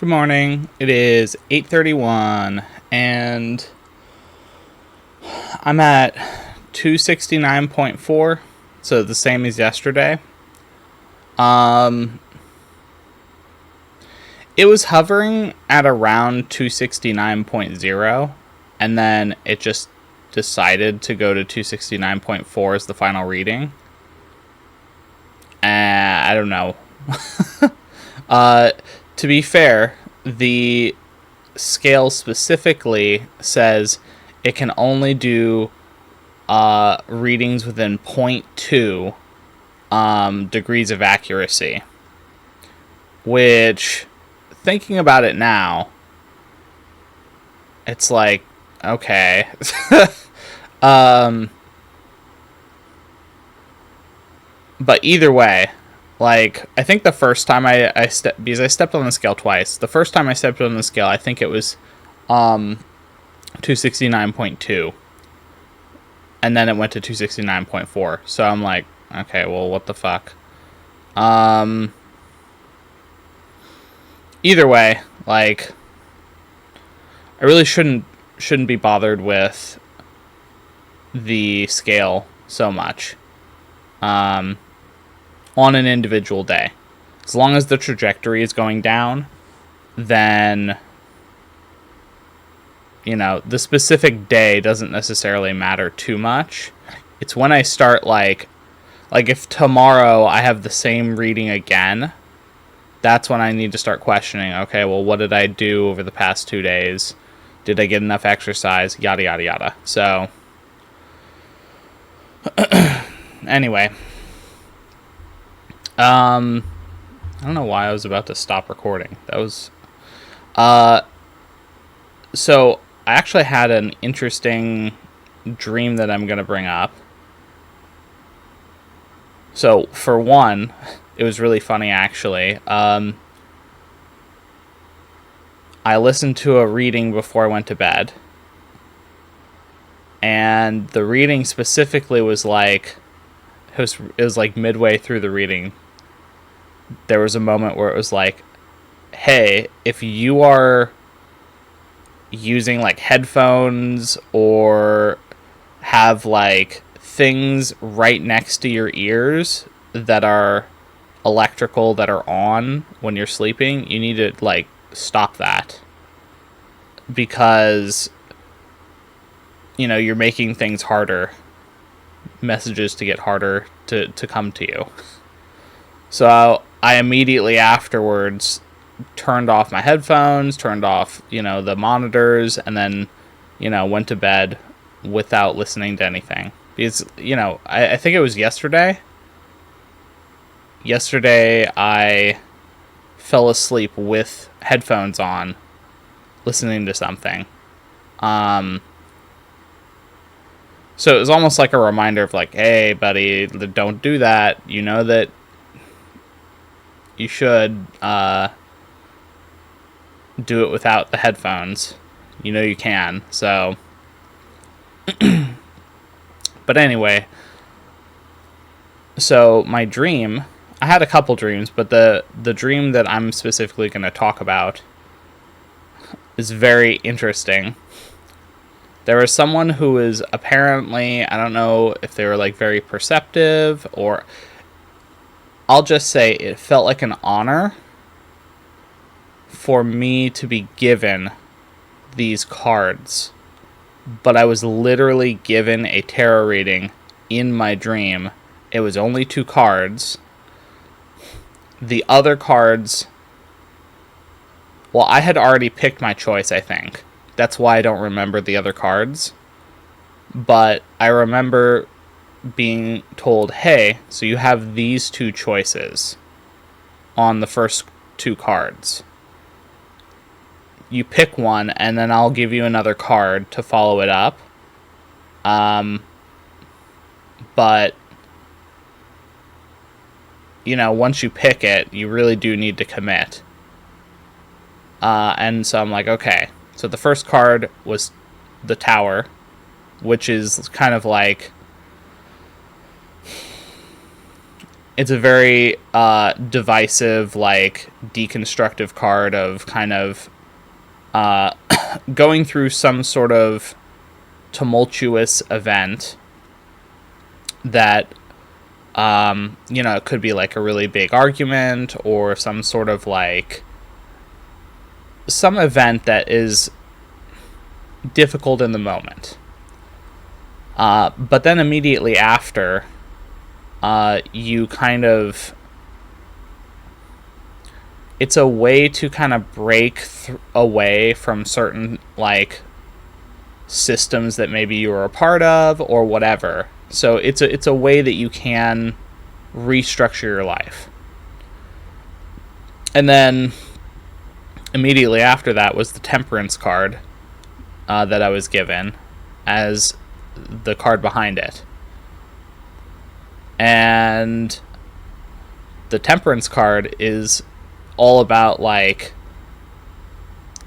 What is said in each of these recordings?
Good morning. It is 8:31 and I'm at 269.4, so the same as yesterday. It was hovering at around 269.0 and then it just decided to go to 269.4 as the final reading. I don't know. To be fair, the scale specifically says it can only do readings within 0.2 degrees of accuracy. Which, thinking about it now, it's like, okay. But either way, like, I think the first time because I stepped on the scale twice. The first time I stepped on the scale, I think it was 269.2. And then it went to 269.4. So I'm like, okay, well, what the fuck? Either way, like, I really shouldn't be bothered with the scale so much. On an individual day. As long as the trajectory is going down, then, you know, the specific day doesn't necessarily matter too much. It's when I start, like if tomorrow I have the same reading again, that's when I need to start questioning, okay, well, what did I do over the past 2 days? Did I get enough exercise? Yada, yada, yada. So, anyway. I don't know why I was about to stop recording. That was... So, I actually had an interesting dream that I'm going to bring up. So, for one, it was really funny, actually. I listened to a reading before I went to bed. And the reading specifically was like... It was like midway through the reading. There was a moment where it was like, hey, if you are using like headphones or have like things right next to your ears that are electrical, that are on when you're sleeping, you need to like stop that, because, you know, you're making things harder, messages to get harder to come to you. So I immediately afterwards turned off my headphones, turned off, you know, the monitors, and then, you know, went to bed without listening to anything. Because, you know, I think it was yesterday. Yesterday I fell asleep with headphones on, listening to something. So it was almost like a reminder of like, hey, buddy, don't do that. You know that you should do it without the headphones. You know you can. So, but anyway, so my dream, I had a couple dreams, but the dream that I'm specifically going to talk about is very interesting. There was someone who was apparently, I don't know if they were like very perceptive, or I'll just say it felt like an honor for me to be given these cards. But I was literally given a tarot reading in my dream. It was only 2 cards. The other cards, well, I had already picked my choice, I think. That's why I don't remember the other cards. But I remember being told, hey, so you have these 2 choices on the first 2 cards. You pick one, and then I'll give you another card to follow it up. But, you know, once you pick it, you really do need to commit. And so I'm like, okay. So the first card was the Tower, which is kind of like it's a very divisive, like, deconstructive card of kind of going through some sort of tumultuous event that, it could be like a really big argument or some sort of like some event that is difficult in the moment. But then immediately after, you kind of... It's a way to kind of break away from certain, like, systems that maybe you were a part of or whatever. So it's a way that you can restructure your life. And then immediately after that was the Temperance card that I was given as the card behind it. And the Temperance card is all about, like,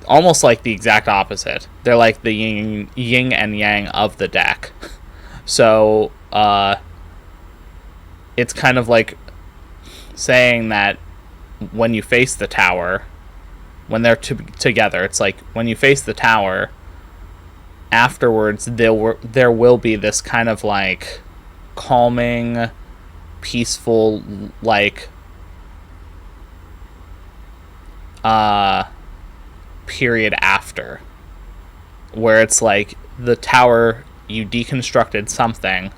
almost like the exact opposite. They're like the yin and yang of the deck. So it's kind of like saying that when you face the tower, when they're together, it's like when you face the tower, afterwards there will be this kind of like calming, peaceful, like period after, where it's like the tower, you deconstructed something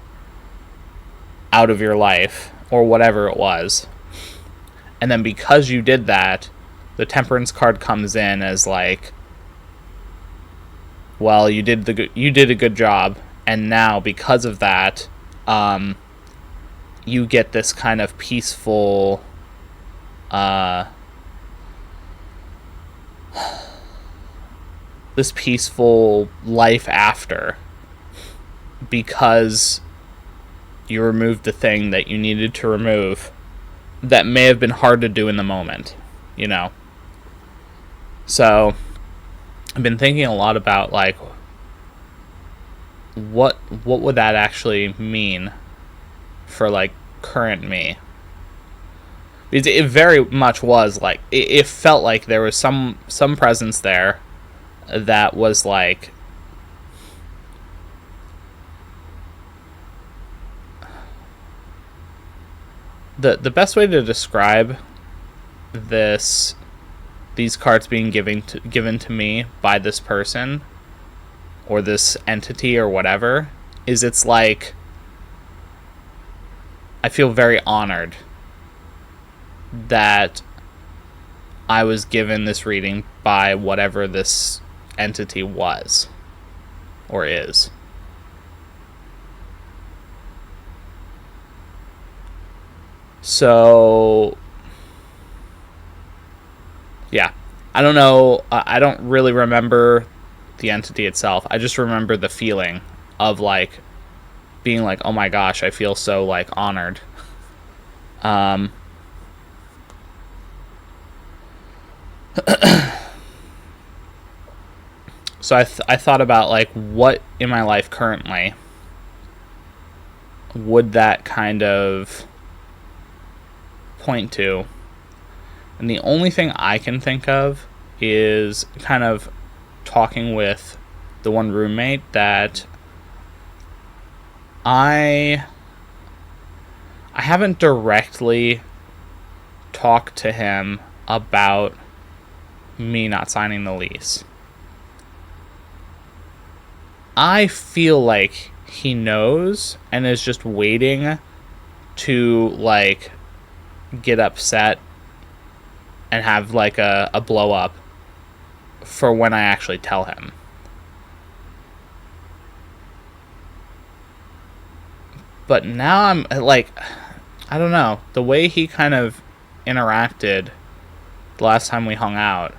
out of your life or whatever it was, and then because you did that, the Temperance card comes in as like, well, you did a good job, and now because of that, you get this kind of peaceful this peaceful life after, because you removed the thing that you needed to remove that may have been hard to do in the moment, So I've been thinking a lot about, like, what would that actually mean for, like, current me. Because it very much was like, it felt like there was some presence there that was like, the best way to describe these cards being given to me by this person or this entity or whatever is, it's like, I feel very honored that I was given this reading by whatever this entity was or is. So, yeah. I don't know. I don't really remember the entity itself. I just remember the feeling of, like, being like, oh my gosh, I feel so, like, honored. So I thought about, like, what in my life currently would that kind of point to. And the only thing I can think of is kind of talking with the one roommate that I haven't directly talked to him about me not signing the lease. I feel like he knows and is just waiting to, like, get upset and have, like, a blow up for when I actually tell him. But now I'm, like, I don't know, the way he kind of interacted the last time we hung out,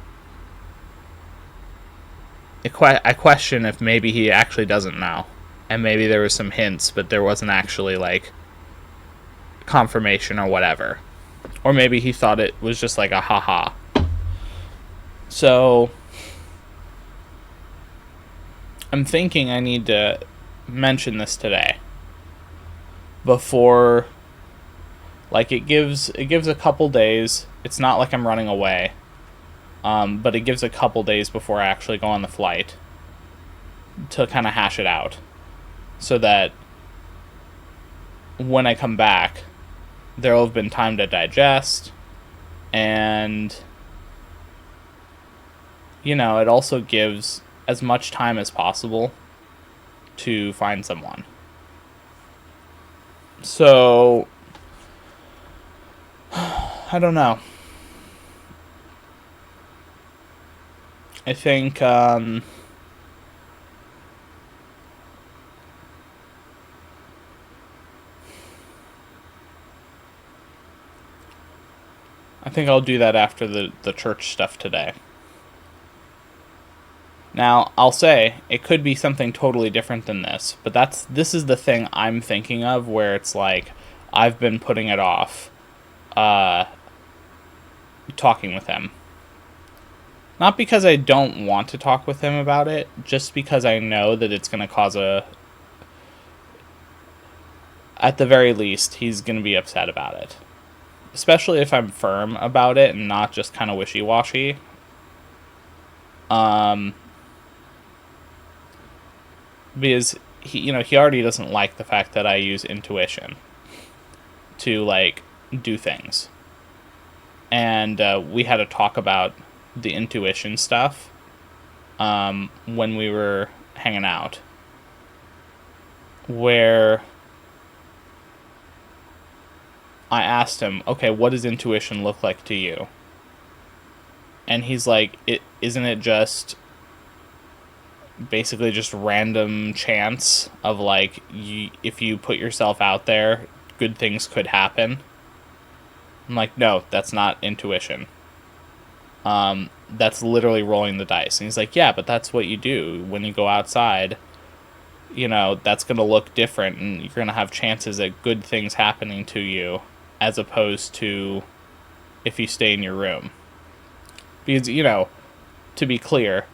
I question if maybe he actually doesn't know. And maybe there was some hints, but there wasn't actually, like, confirmation or whatever. Or maybe he thought it was just like a haha. So I'm thinking I need to mention this today before Like, it gives a couple days. It's not like I'm running away. But it gives a couple days before I actually go on the flight to kind of hash it out, so that when I come back, there will have been time to digest, and, it also gives as much time as possible to find someone. So, I don't know. I think, I'll do that after the church stuff today. Now, I'll say, it could be something totally different than this, but this is the thing I'm thinking of, where it's like, I've been putting it off, talking with him. Not because I don't want to talk with him about it, just because I know that it's going to cause at the very least, he's going to be upset about it. Especially if I'm firm about it and not just kind of wishy-washy. Because he already doesn't like the fact that I use intuition to, like, do things. And we had a talk about the intuition stuff when we were hanging out, where I asked him, okay, what does intuition look like to you? And he's like, isn't it just basically just random chance of, like, if you put yourself out there, good things could happen? I'm like, no, that's not intuition. That's literally rolling the dice. And he's like, yeah, but that's what you do when you go outside. That's going to look different, and you're going to have chances at good things happening to you, as opposed to if you stay in your room. Because, to be clear,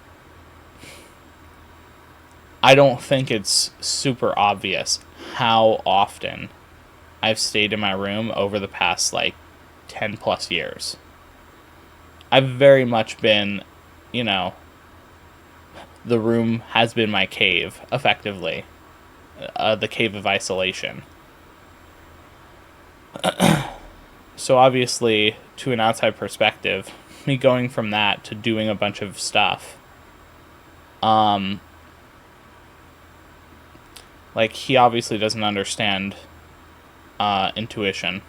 I don't think it's super obvious how often I've stayed in my room over the past, 10 plus years. I've very much been, the room has been my cave, effectively. The cave of isolation. So obviously, to an outside perspective, me going from that to doing a bunch of stuff, he obviously doesn't understand intuition.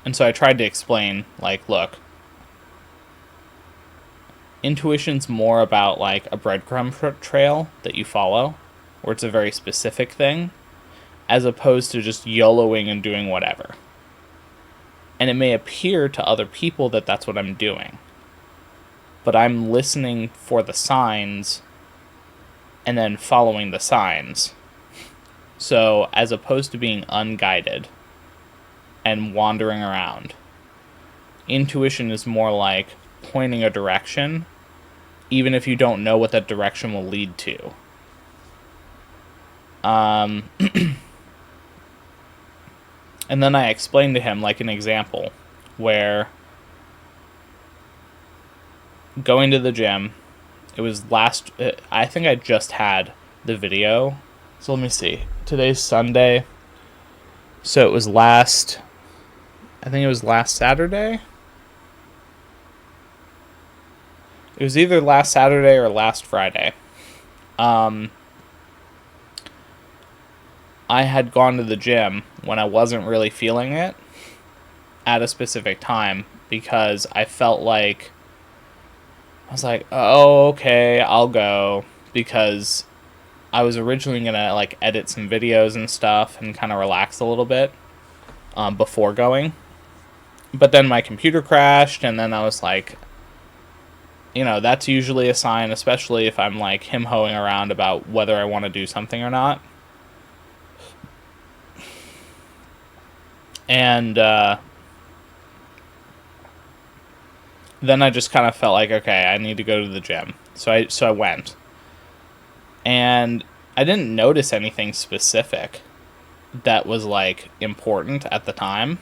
And so I tried to explain, look, intuition's more about, a breadcrumb trail that you follow, where it's a very specific thing, as opposed to just YOLOing and doing whatever. And it may appear to other people that that's what I'm doing, but I'm listening for the signs and then following the signs. So, as opposed to being unguided and wandering around, intuition is more like pointing a direction, even if you don't know what that direction will lead to. And then I explained to him, an example, where going to the gym, it was I think I just had the video. So let me see. Today's Sunday. So it was last Saturday? It was either last Saturday or last Friday. I had gone to the gym when I wasn't really feeling it at a specific time, because I felt like, I was like, oh, okay, I'll go, because I was originally going to, edit some videos and stuff and kind of relax a little bit before going. But then my computer crashed, and then I was like, that's usually a sign, especially if I'm, him-hoing around about whether I want to do something or not. And then I just kind of felt like, okay, I need to go to the gym. So I went. And I didn't notice anything specific. that was like important at the time.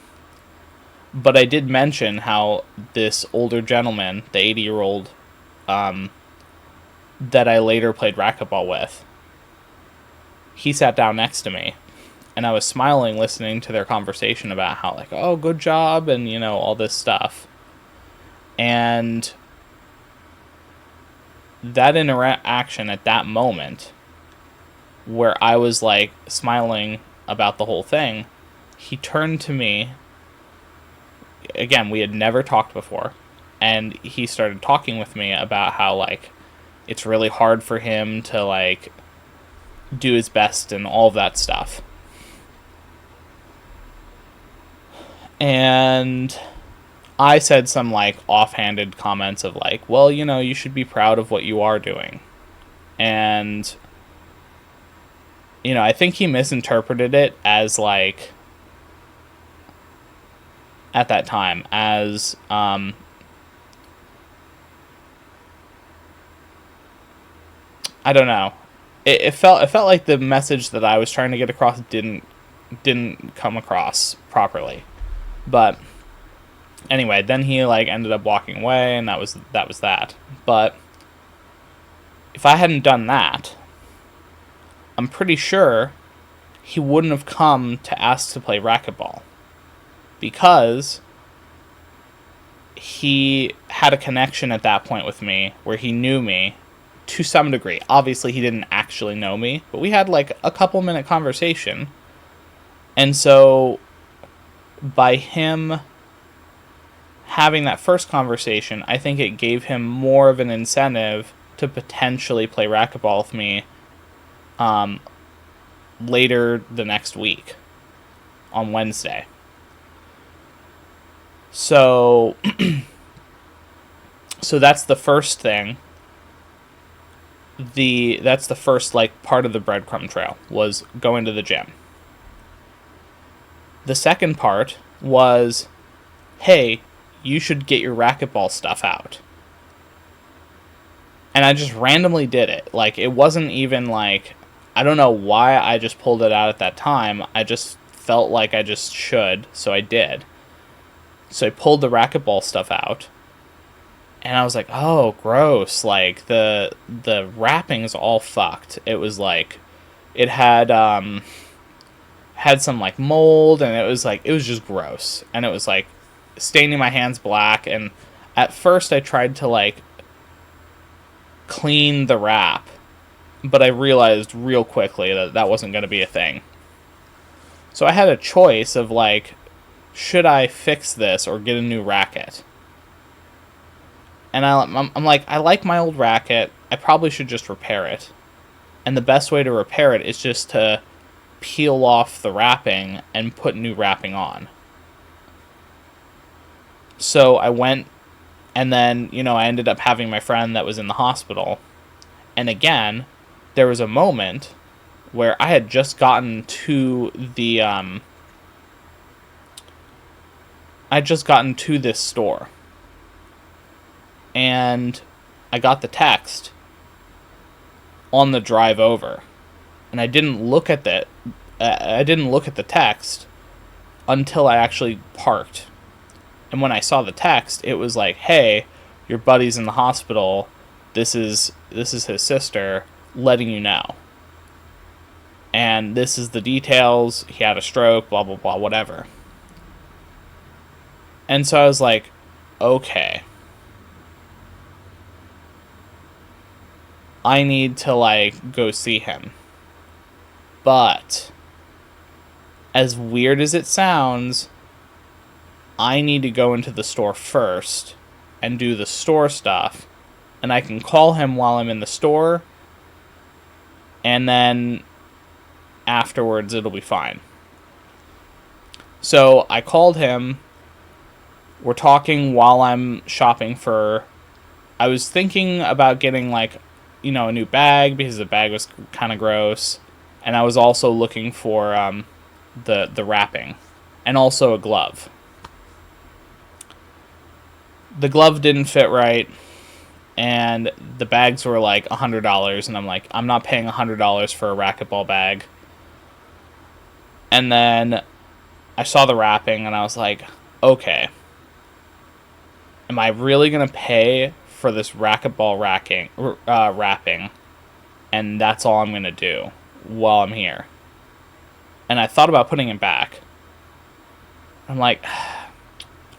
But I did mention how this older gentleman, the 80-year-old, that I later played racquetball with, he sat down next to me, and I was smiling listening to their conversation about how, like, oh, good job, and, all this stuff. And that interaction at that moment, where I was, like, smiling about the whole thing, he turned to me. Again, we had never talked before, and he started talking with me about how, like, it's really hard for him to, like, do his best and all of that stuff. And I said some, like, offhanded comments of, like, well, you should be proud of what you are doing. And, I think he misinterpreted it as, like, at that time, as, I don't know. It felt like the message that I was trying to get across didn't come across properly. But anyway, then he, like, ended up walking away, and that was that. But if I hadn't done that, I'm pretty sure he wouldn't have come to ask to play racquetball, because he had a connection at that point with me where he knew me to some degree. Obviously, he didn't actually know me, but we had, like, a couple-minute conversation. And so, by him having that first conversation, I think it gave him more of an incentive to potentially play racquetball with me later the next week, on Wednesday. So, that's the first thing. That's the first, like, part of the breadcrumb trail, was going to the gym. The second part was, hey, you should get your racquetball stuff out. And I just randomly did it. Like, it wasn't even, like, I don't know why I just pulled it out at that time. I just felt like I just should, so I did. So I pulled the racquetball stuff out. And I was like, oh, gross. Like, the wrapping's all fucked. It was like, it had some, like, mold, and it was just gross. And it was, like, staining my hands black. And at first I tried to, like, clean the wrap, but I realized real quickly that wasn't going to be a thing. So I had a choice of, like, should I fix this or get a new racket? And I'm like, I like my old racket. I probably should just repair it. And the best way to repair it is just to peel off the wrapping and put new wrapping on. So I went, and then, I ended up having my friend that was in the hospital. And again, there was a moment where I had just gotten to this store. And I got the text on the drive over, and I didn't look at the text until I actually parked. And when I saw the text, it was like, "Hey, your buddy's in the hospital. This is his sister letting you know. And this is the details. He had a stroke, blah blah blah, whatever." And so I was like, "Okay. I need to, like, go see him." But, as weird as it sounds, I need to go into the store first and do the store stuff. And I can call him while I'm in the store, and then afterwards it'll be fine. So I called him. We're talking while I'm shopping for... I was thinking about getting, like, a new bag, because the bag was kind of gross. And I was also looking for the wrapping. And also a glove. The glove didn't fit right. And the bags were like $100. And I'm like, I'm not paying $100 for a racquetball bag. And then I saw the wrapping and I was like, okay, am I really going to pay for this racquetball wrapping? And that's all I'm going to do while I'm here. And I thought about putting it back. I'm like,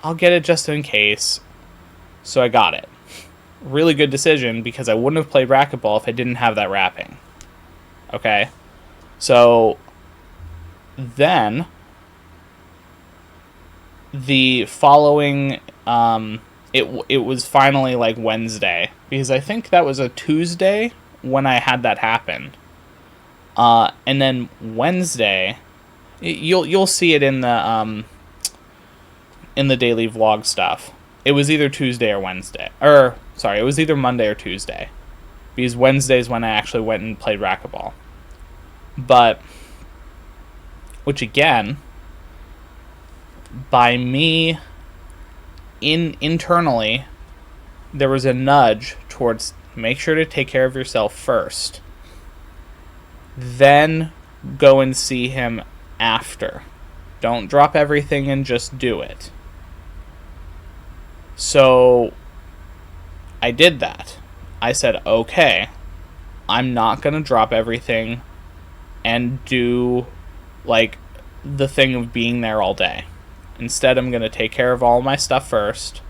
I'll get it just in case. So I got it. Really good decision, because I wouldn't have played racquetball if I didn't have that wrapping. Okay? So then the following it was finally like Wednesday, because I think that was a Tuesday when I had that happen. And then Wednesday, you'll see it in the daily vlog stuff. It was either Tuesday or Wednesday. Or, sorry, it was either Monday or Tuesday. Because Wednesday is when I actually went and played racquetball. But, which again, by me, internally, there was a nudge towards make sure to take care of yourself first. Then go and see him after. Don't drop everything and just do it. So I did that. I said, okay, I'm not going to drop everything and do like the thing of being there all day. Instead, I'm going to take care of all my stuff first,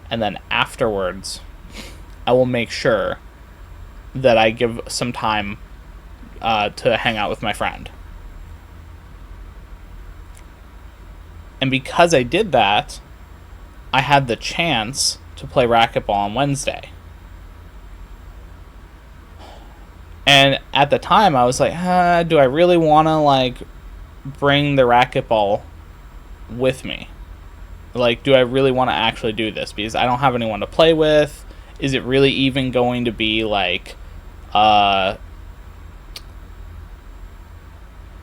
and then afterwards, I will make sure that I give some time to hang out with my friend. And because I did that, I had the chance to play racquetball on Wednesday. And at the time, I was like, do I really want to, like, bring the racquetball with me? Like, do I really want to actually do this? Because I don't have anyone to play with. Is it really even going to be, like,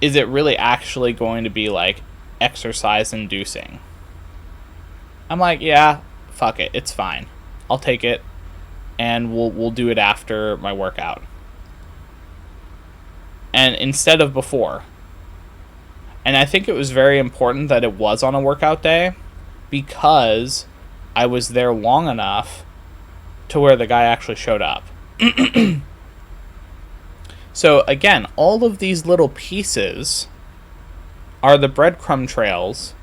is it really actually going to be, like, exercise-inducing? I'm like, yeah, fuck it, it's fine. I'll take it, and we'll do it after my workout. And instead of before. And I think it was very important that it was on a workout day, because I was there long enough to where the guy actually showed up. So again, all of these little pieces are the breadcrumb trails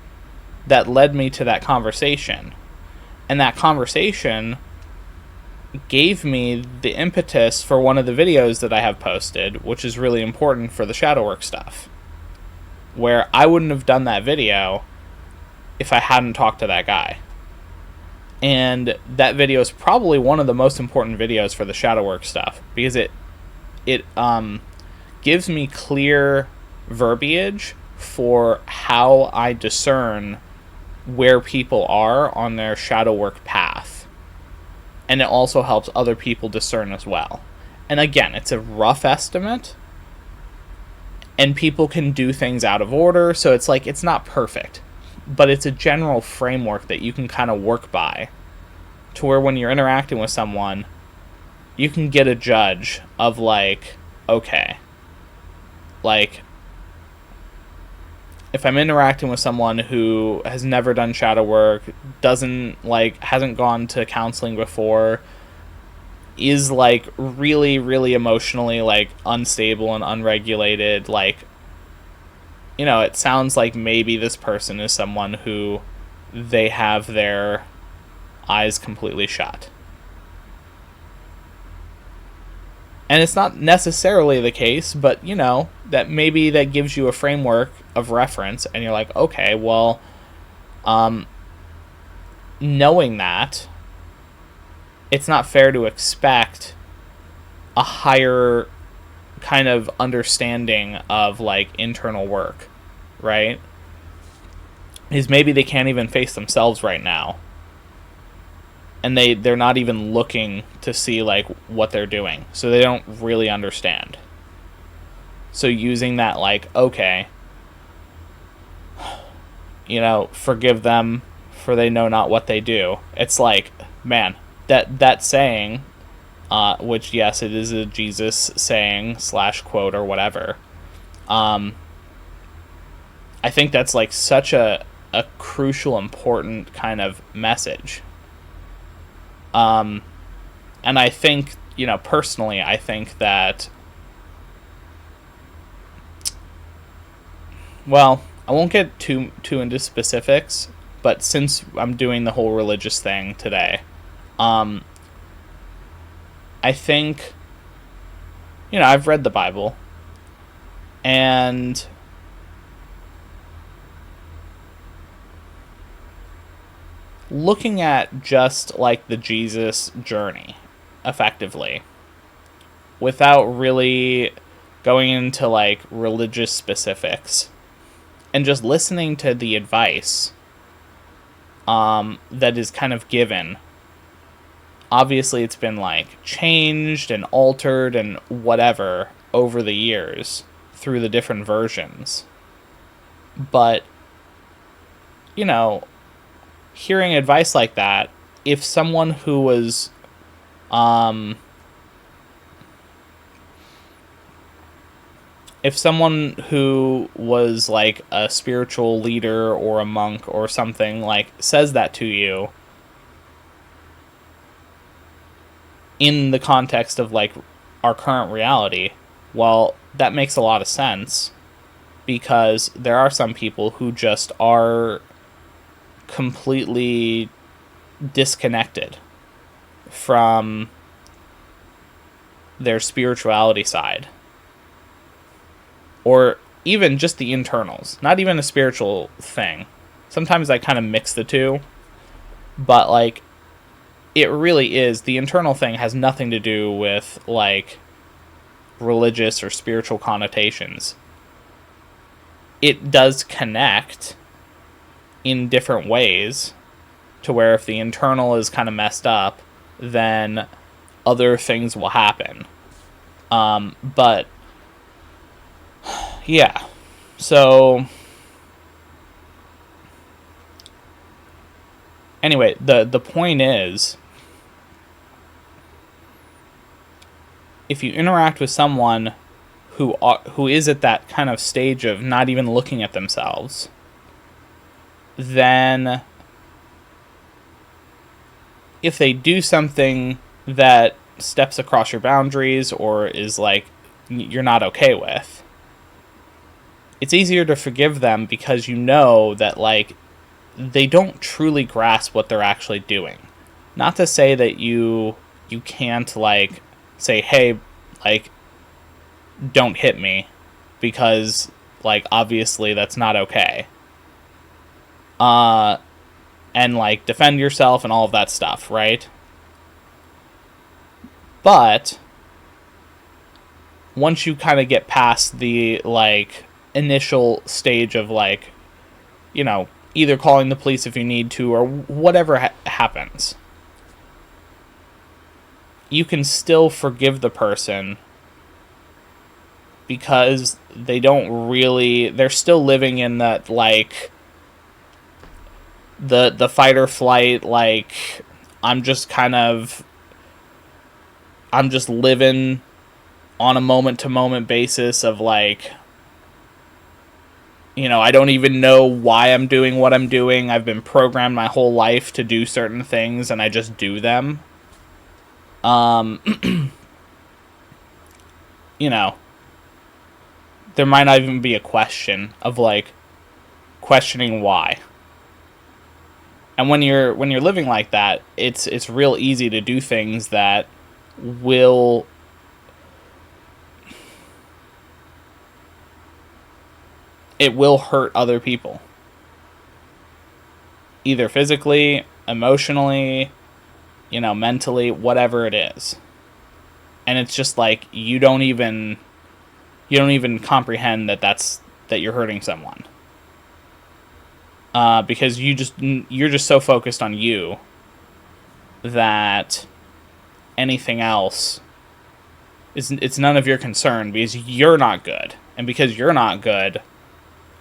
that led me to that conversation. And that conversation gave me the impetus for one of the videos that I have posted, which is really important for the shadow work stuff, where I wouldn't have done that video if I hadn't talked to that guy. And that video is probably one of the most important videos for the shadow work stuff, because it gives me clear verbiage for how I discern where people are on their shadow work path. And it also helps other people discern as well. And again, it's a rough estimate, and people can do things out of order, so it's like, it's not perfect, but it's a general framework that you can kind of work by, to where when you're interacting with someone, you can get a judge of, like, okay, like, if I'm interacting with someone who has never done shadow work, hasn't gone to counseling before, is, like, really, really emotionally, like, unstable and unregulated, like, you know, it sounds like maybe this person is someone who they have their eyes completely shut. And it's not necessarily the case, but, you know, that maybe that gives you a framework of reference, and you're like, okay, well, knowing that, it's not fair to expect a higher kind of understanding of, like, internal work, right? Is maybe they can't even face themselves right now, and they're not even looking to see, like, what they're doing, so they don't really understand. So using that, like, okay, you know, forgive them, for they know not what they do. It's like, man, that saying, which, yes, it is a Jesus saying / quote or whatever, I think that's like such a crucial, important kind of message. And I think, personally, I think that, well, I won't get too into specifics, but since I'm doing the whole religious thing today, I think, I've read the Bible, and looking at just like the Jesus journey, effectively, without really going into like religious specifics, and just listening to the advice that is kind of given. Obviously, it's been like changed and altered and whatever over the years through the different versions. But, hearing advice like that, if someone who was like a spiritual leader or a monk or something, like, says that to you in the context of like our current reality, well, that makes a lot of sense, because there are some people who just are completely disconnected from their spirituality side, or even just the internals, not even a spiritual thing. Sometimes I kind of mix the two, but like, it really is, the internal thing has nothing to do with like religious or spiritual connotations. It does connect in different ways, to where if the internal is kind of messed up, then other things will happen. But yeah, so anyway, the point is, if you interact with someone who is at that kind of stage of not even looking at themselves, then if they do something that steps across your boundaries or is like you're not okay with, it's easier to forgive them, because you know that like they don't truly grasp what they're actually doing. Not to say that you can't like say, hey, like, don't hit me, because like obviously that's not okay. And like defend yourself and all of that stuff, right? But once you kind of get past the like initial stage of like, either calling the police if you need to, or whatever happens, you can still forgive the person, because they're still living in that like the fight or flight, like I'm just living on a moment to moment basis of like, I don't even know why I'm doing what I'm doing. I've been programmed my whole life to do certain things, and I just do them. There might not even be a question of like questioning why. And when you're living like that, it's real easy to do things that will hurt other people, either physically, emotionally, mentally, whatever it is. And it's just like you don't even comprehend that you're hurting someone. Because you're just so focused on you that anything else it's none of your concern, because you're not good. And because you're not good,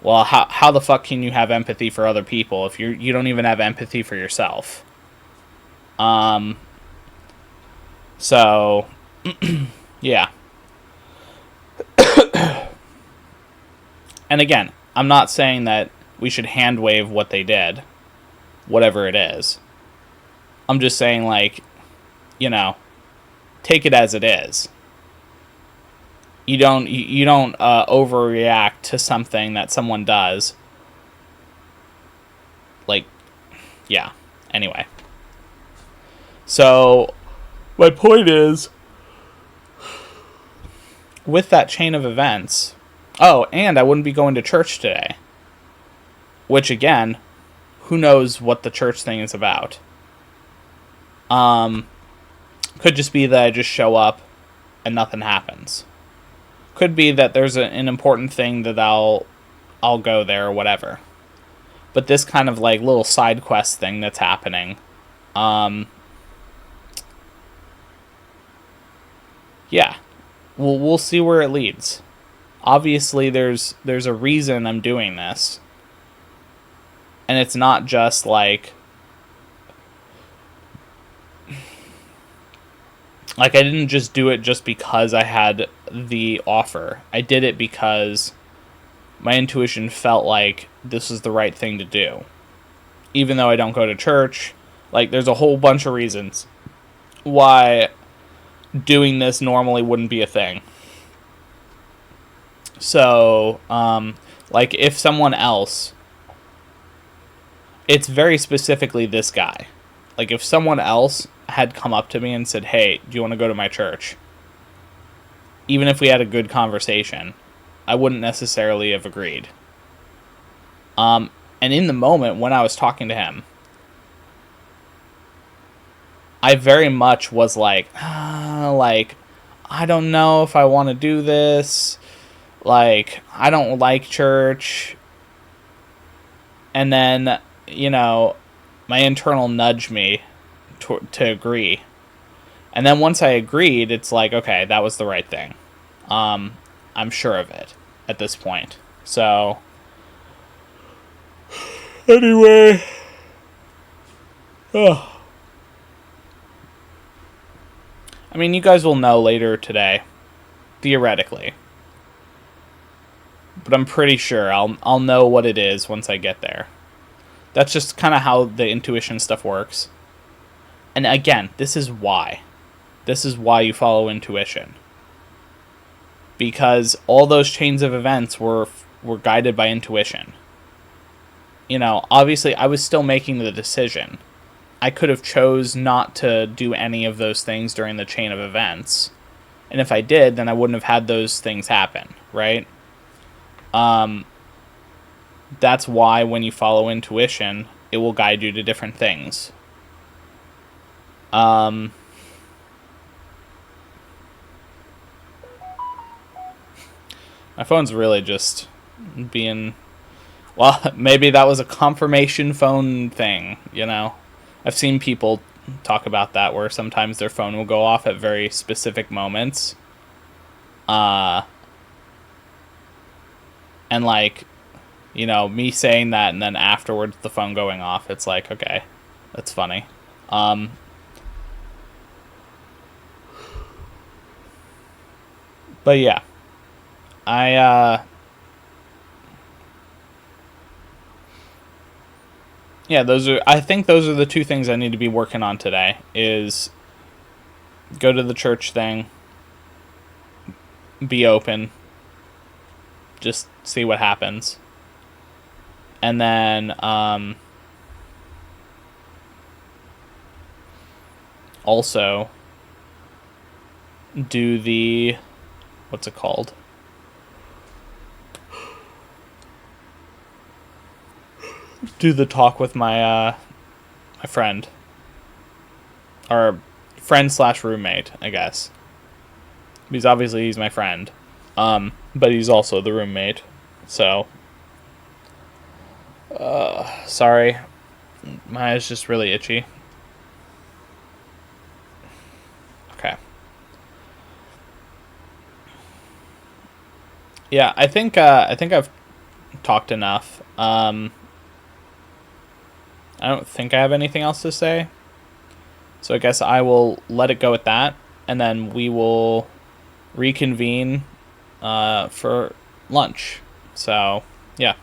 well, how the fuck can you have empathy for other people if you don't even have empathy for yourself? So yeah. And again, I'm not saying that we should hand wave what they did, whatever it is. I'm just saying, like, take it as it is. You don't overreact to something that someone does. Like, yeah. Anyway. So, my point is, with that chain of events, and I wouldn't be going to church today. Which, again, who knows what the church thing is about. Could just be that I just show up and nothing happens. Could be that there's an important thing that I'll go there or whatever. But this kind of like little side quest thing that's happening, yeah, we'll see where it leads. Obviously, there's a reason I'm doing this, and it's not just like I didn't just do it just because I had the offer. I did it because my intuition felt like this is the right thing to do. Even though I don't go to church, like, there's a whole bunch of reasons why doing this normally wouldn't be a thing. So, like, if someone else, it's very specifically this guy. Like, if someone else had come up to me and said, hey, do you want to go to my church? Even if we had a good conversation, I wouldn't necessarily have agreed. And in the moment when I was talking to him, I very much was like, I don't know if I want to do this. Like, I don't like church. And then, my internal nudged me to agree. And then once I agreed, it's like, okay, that was the right thing. I'm sure of it at this point. So, anyway. Oh. I mean, you guys will know later today, theoretically. But I'm pretty sure I'll know what it is once I get there. That's just kind of how the intuition stuff works. And again, this is why. This is why you follow intuition. Because all those chains of events were guided by intuition. Obviously I was still making the decision. I could have chose not to do any of those things during the chain of events. And if I did, then I wouldn't have had those things happen, right? That's why when you follow intuition, it will guide you to different things. My phone's really just being... Well, maybe that was a confirmation phone thing, I've seen people talk about that, where sometimes their phone will go off at very specific moments. And like, me saying that and then afterwards the phone going off, it's like, okay, that's funny. But yeah, I think those are the two things I need to be working on today, is go to the church thing, be open, just see what happens. And then, also do the, what's it called? Do the talk with my friend. Or friend/roommate, I guess. Because obviously he's my friend. But he's also the roommate. So, sorry. My eye's just really itchy. Okay. Yeah, I think I've talked enough. I don't think I have anything else to say. So I guess I will let it go at that, and then we will reconvene for lunch. So, yeah.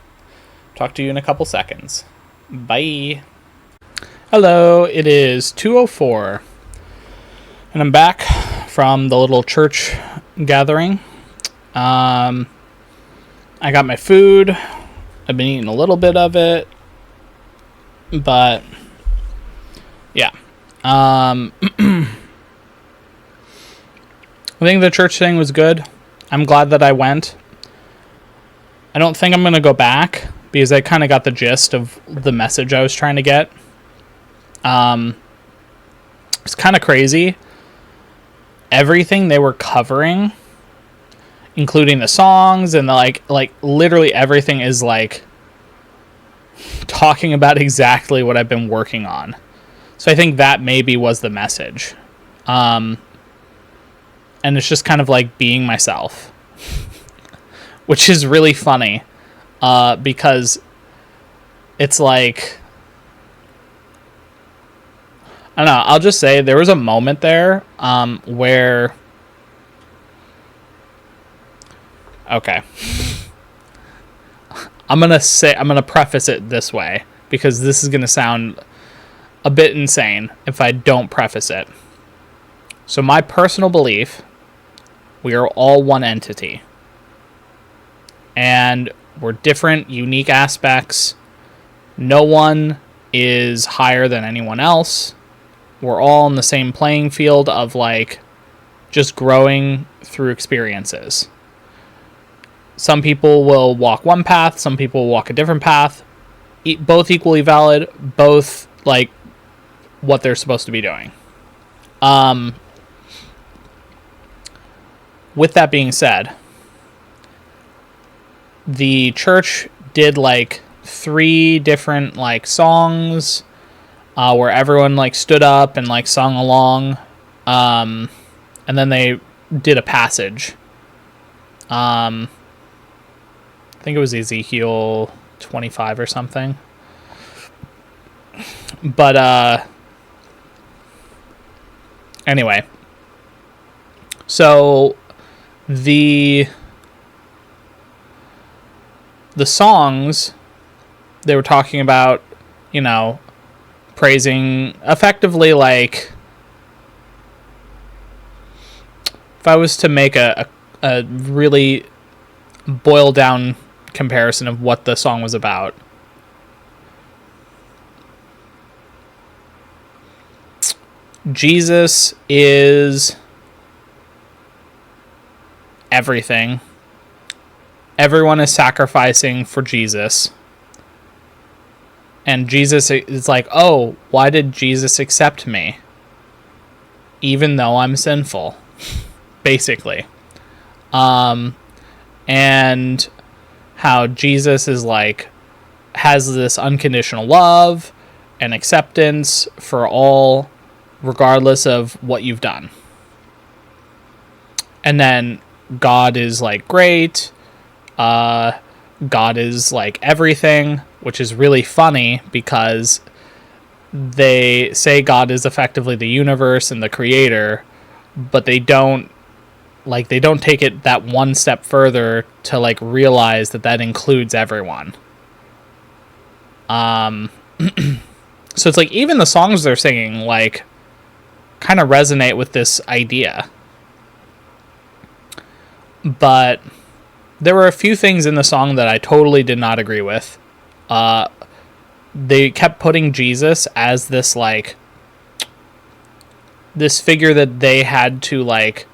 Talk to you in a couple seconds. Bye. Hello, it is 2:04, and I'm back from the little church gathering. I got my food. I've been eating a little bit of it, but yeah. I think the church thing was good. I'm glad that I went. I don't think I'm going to go back because I kind of got the gist of the message I was trying to get. It's kind of crazy. Everything they were covering, including the songs and the like literally everything is like talking about exactly what I've been working on. So I think that maybe was the message. And it's just kind of like being myself, which is really funny, because it's like, I don't know, I'll just say there was a moment there where, okay, I'm going to preface it this way because this is going to sound a bit insane if I don't preface it. So my personal belief, we are all one entity. And we're different, unique aspects. No one is higher than anyone else. We're all in the same playing field of like just growing through experiences. Some people will walk one path, some people will walk a different path. Both equally valid, both like what they're supposed to be doing. With that being said, the church did like 3 different like songs where everyone like stood up and like sung along, and then they did a passage. I think it was Ezekiel 25 or something. But anyway, so the songs, they were talking about, you know, praising effectively, like, if I was to make a really boiled down comparison of what the song was about, Jesus is everything. Everyone is sacrificing for Jesus. And Jesus is like, oh, why did Jesus accept me? Even though I'm sinful. Basically. And how Jesus is like, has this unconditional love and acceptance for all, regardless of what you've done. And then God is like great. God is like everything, which is really funny because they say God is effectively the universe and the creator, but they don't take it that one step further to like realize that includes everyone. So it's like even the songs they're singing like kind of resonate with this idea. But there were a few things in the song that I totally did not agree with. They kept putting Jesus as this like this figure that they had to like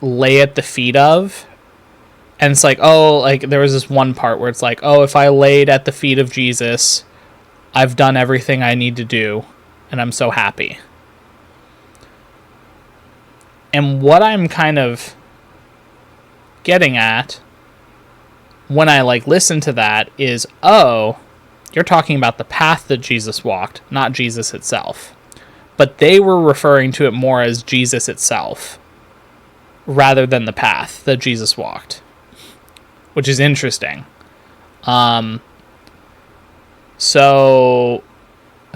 lay at the feet of. And it's like, oh, like there was this one part where it's like, oh, if I laid at the feet of Jesus, I've done everything I need to do and I'm so happy. And what I'm kind of getting at when I like listen to that is, oh, you're talking about the path that Jesus walked, not Jesus itself. But they were referring to it more as Jesus itself rather than the path that Jesus walked, which is interesting. So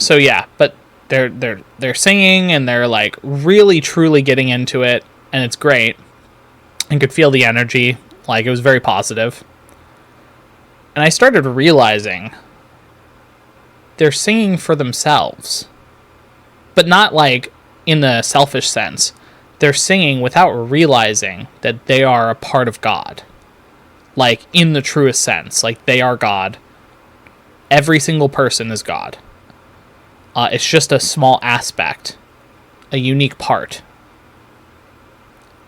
yeah, but they're singing and they're like really truly getting into it, and it's great. And could feel the energy, like it was very positive. And I started realizing they're singing for themselves. But not like in the selfish sense. They're singing without realizing that they are a part of God. Like, in the truest sense. Like, they are God. Every single person is God. It's just a small aspect. A unique part.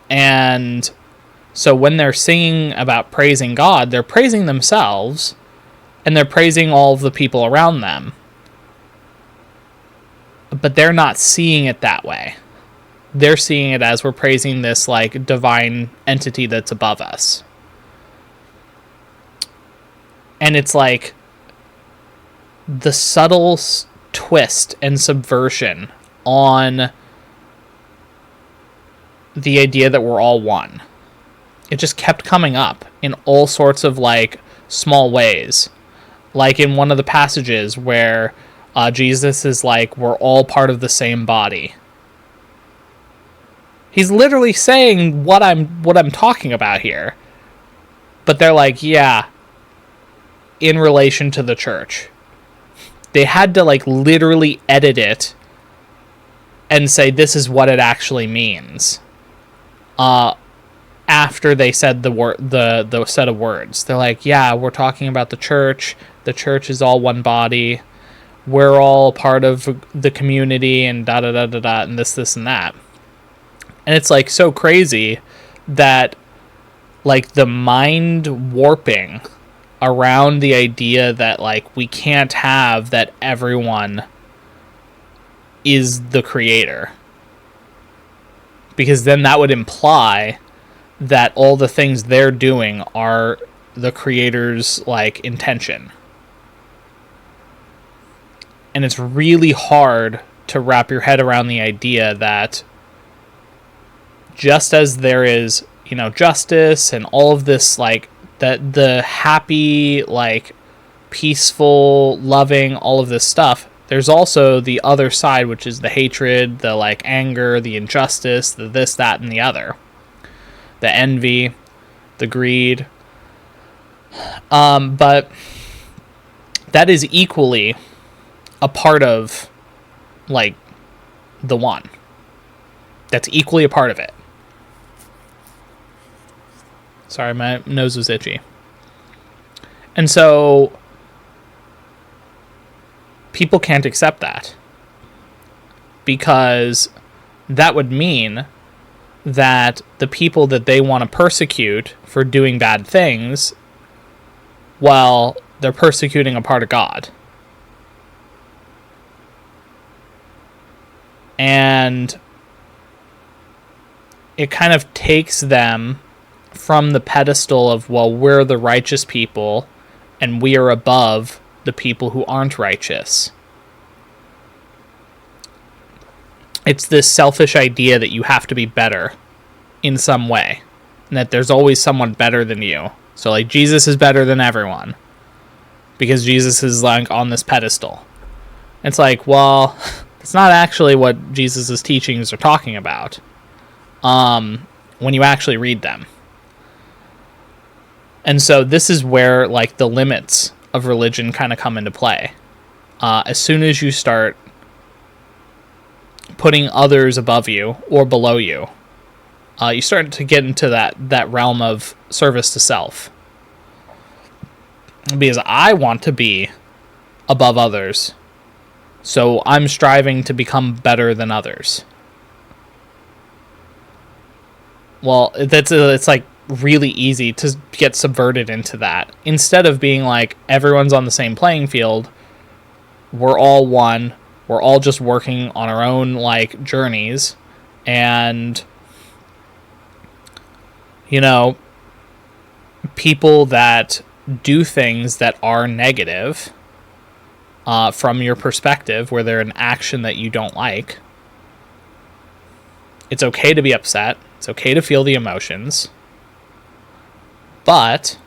And so when they're singing about praising God, they're praising themselves, and they're praising all of the people around them. But they're not seeing it that way. They're seeing it as we're praising this, like, divine entity that's above us. And it's like the subtle twist and subversion on the idea that we're all one. It just kept coming up in all sorts of, like, small ways. Like in one of the passages where Jesus is like, we're all part of the same body. He's literally saying what I'm talking about here. But they're like, yeah, in relation to the church. They had to, like, literally edit it and say this is what it actually means. After they said the set of words. They're like, yeah, we're talking about the church. The church is all one body. We're all part of the community and da-da-da-da-da and this and that. And it's, like, so crazy that, like, the mind warping around the idea that, like, we can't have that everyone is the creator. Because then that would imply that all the things they're doing are the creator's, like, intention. And it's really hard to wrap your head around the idea that just as there is, you know, justice and all of this, like, that the happy, like, peaceful, loving, all of this stuff, there's also the other side, which is the hatred, the, like, anger, the injustice, the this, that, and the other. The envy, the greed. But that is equally a part of, like, the one. That's equally a part of it. Sorry, my nose was itchy. And so people can't accept that. Because that would mean that the people that they want to persecute for doing bad things, well, they're persecuting a part of God. And it kind of takes them from the pedestal of, well, we're the righteous people and we are above the people who aren't righteous. It's this selfish idea that you have to be better in some way, and that there's always someone better than you. So, like, Jesus is better than everyone because Jesus is, like, on this pedestal. It's like, well, it's not actually what Jesus' teachings are talking about when you actually read them. And so this is where, like, the limits of religion kind of come into play. As soon as you start putting others above you or below you, you start to get into that realm of service to self. Because I want to be above others, so I'm striving to become better than others. Well, it's like really easy to get subverted into that. Instead of being like, everyone's on the same playing field, we're all one, we're all just working on our own, like, journeys, and, you know, people that do things that are negative from your perspective, where they're an action that you don't like, it's okay to be upset, it's okay to feel the emotions, but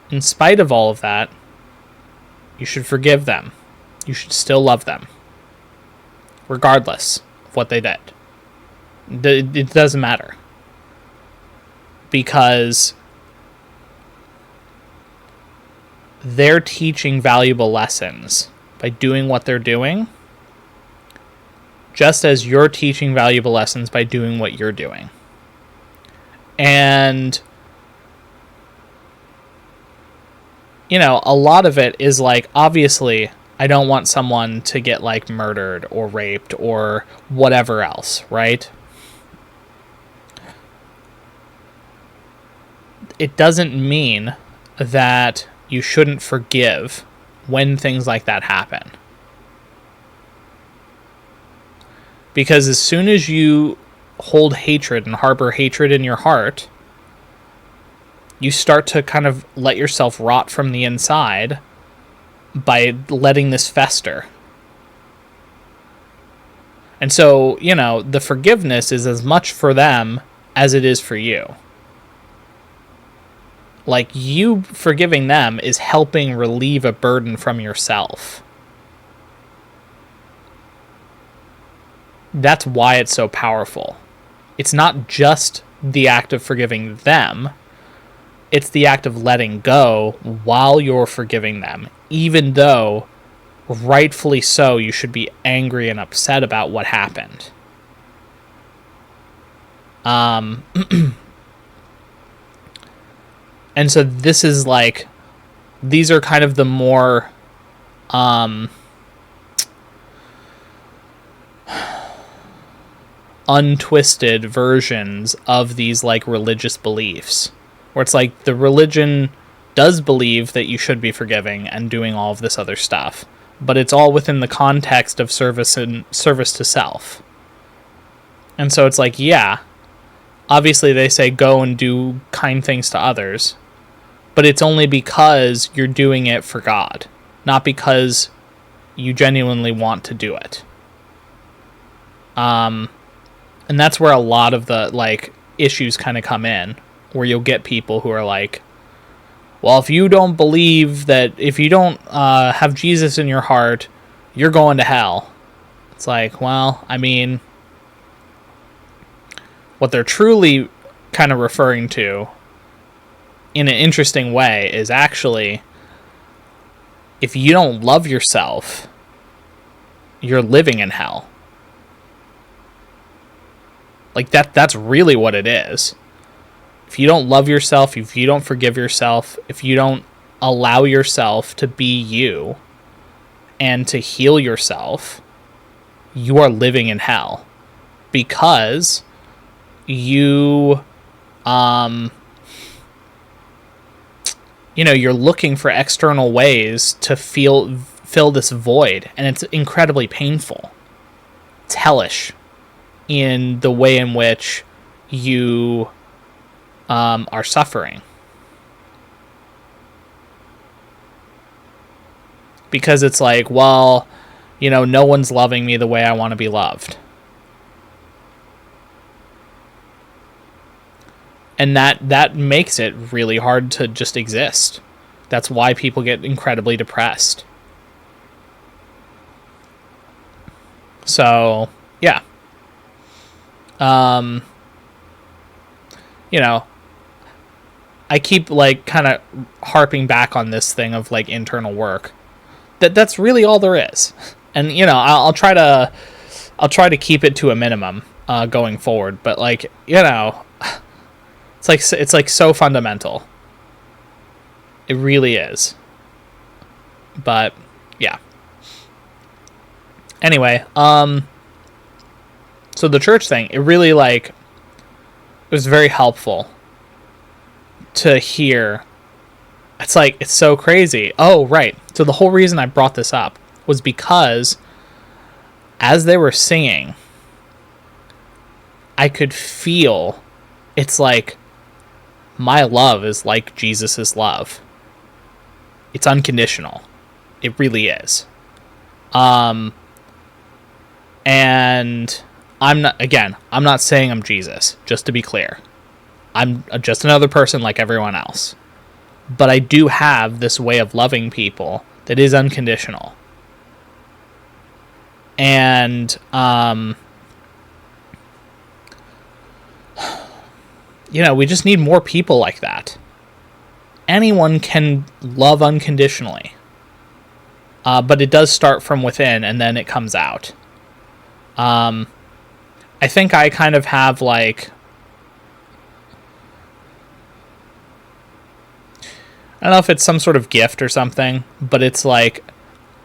in spite of all of that, you should forgive them. You should still love them, regardless of what they did. It doesn't matter. Because they're teaching valuable lessons by doing what they're doing, just as you're teaching valuable lessons by doing what you're doing. And, you know, a lot of it is like, obviously, I don't want someone to get like murdered or raped or whatever else, right? It doesn't mean that you shouldn't forgive when things like that happen. Because as soon as you hold hatred and harbor hatred in your heart, you start to kind of let yourself rot from the inside by letting this fester. And so, you know, the forgiveness is as much for them as it is for you. Like, you forgiving them is helping relieve a burden from yourself. That's why it's so powerful. It's not just the act of forgiving them. It's the act of letting go while you're forgiving them, even though, rightfully so, you should be angry and upset about what happened. And so this is like, these are kind of the more untwisted versions of these like religious beliefs, where it's like the religion does believe that you should be forgiving and doing all of this other stuff, but it's all within the context of service and service to self. And so it's like, yeah, obviously they say go and do kind things to others, but it's only because you're doing it for God, not because you genuinely want to do it. And that's where a lot of the like issues kind of come in, where you'll get people who are like, well, if you don't believe that, if you don't have Jesus in your heart, you're going to hell. It's like, well, I mean, what they're truly kind of referring to in an interesting way is actually, if you don't love yourself, you're living in hell. Like that's really what it is. If you don't love yourself, if you don't forgive yourself, if you don't allow yourself to be you and to heal yourself, you are living in hell, because you you know, you're looking for external ways to fill this void, and it's incredibly painful. It's hellish in the way in which you are suffering. Because it's like, well, you know, no one's loving me the way I want to be loved. And that makes it really hard to just exist. That's why people get incredibly depressed. So, yeah. You know, I keep like kind of harping back on this thing of like internal work. That's really all there is. And you know, I'll try to keep it to a minimum going forward, but like, you know, it's like so fundamental. It really is. But yeah. Anyway, so the church thing, it really like, it was very helpful to hear. It's like, it's so crazy. Oh, right. So the whole reason I brought this up was because as they were singing, I could feel, it's like, my love is like Jesus's love. It's unconditional. It really is. And I'm not saying I'm Jesus, just to be clear. I'm just another person like everyone else. But I do have this way of loving people that is unconditional. And, you know, we just need more people like that. anyone can love unconditionally. But it does start from within, and then it comes out. I think I kind of have, like... I don't know if it's some sort of gift or something, but it's like...